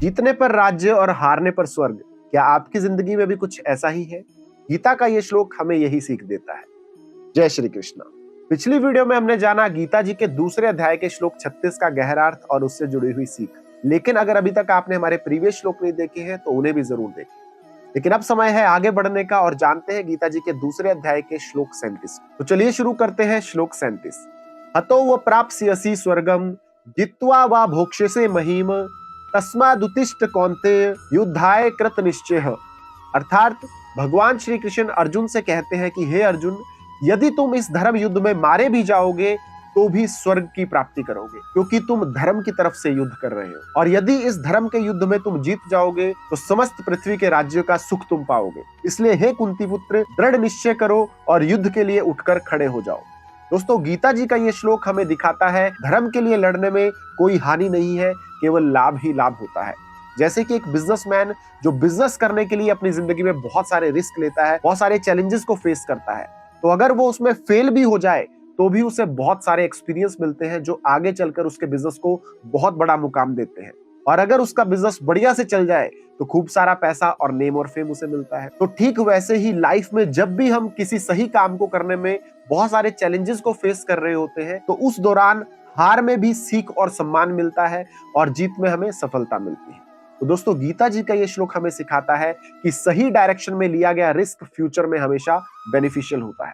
जीतने पर राज्य और हारने पर स्वर्ग। क्या आपकी जिंदगी में भी कुछ ऐसा ही है? गीता का ये श्लोक हमें यही सीख देता है। जय श्री कृष्ण। पिछली वीडियो में हमने जाना गीता जी के दूसरे अध्याय के श्लोक 36 का गहरा अर्थ और उससे जुड़ी हुई सीख। लेकिन अगर अभी तक आपने हमारे प्रीवियस श्लोक नहीं देखे हैं तो उन्हें भी जरूर देखें। लेकिन अब समय है आगे बढ़ने का और जानते हैं गीता जी के दूसरे अध्याय के श्लोक 37। तो चलिए शुरू करते हैं श्लोक 37। हतो व प्राप्स्यसि स्वर्गम जित्वा वा भोक्ष्यसे महीम तस्मादुत्तिष्ठ कौन्तेय युद्धाय कृत निश्चयः। अर्थात भगवान श्री कृष्ण अर्जुन से कहते हैं कि हे अर्जुन, यदि तुम इस धर्म युद्ध में मारे भी जाओगे तो भी स्वर्ग की प्राप्ति करोगे, क्योंकि तुम धर्म की तरफ से युद्ध कर रहे हो। और यदि इस धर्म के युद्ध में तुम जीत जाओगे तो समस्त पृथ्वी के राज्यों का सुख तुम पाओगे। इसलिए हे कुंती पुत्र, दृढ़ निश्चय करो और युद्ध के लिए उठकर खड़े हो जाओ। दोस्तों, गीता जी का ये श्लोक हमें दिखाता है धर्म के लिए लड़ने में कोई हानि नहीं है, केवल लाभ ही लाभ होता है। जैसे कि एक बिजनेसमैन जो बिजनेस करने के लिए अपनी जिंदगी में बहुत सारे रिस्क लेता है, बहुत सारे चैलेंजेस को फेस करता है, तो अगर वो उसमें फेल भी हो जाए तो भी उसे बहुत सारे एक्सपीरियंस मिलते हैं जो आगे चलकर उसके बिजनेस को बहुत बड़ा मुकाम देते हैं। और अगर उसका बिजनेस बढ़िया से चल जाए तो खूब सारा पैसा और नेम और फेम उसे मिलता है। तो ठीक वैसे ही लाइफ में जब भी हम किसी सही काम को करने में बहुत सारे चैलेंजेस को फेस कर रहे होते हैं तो उस दौरान हार में भी सीख और सम्मान मिलता है और जीत में हमें सफलता मिलती है। तो दोस्तों, गीता जी का ये श्लोक हमें सिखाता है कि सही डायरेक्शन में लिया गया रिस्क फ्यूचर में हमेशा बेनिफिशियल होता है।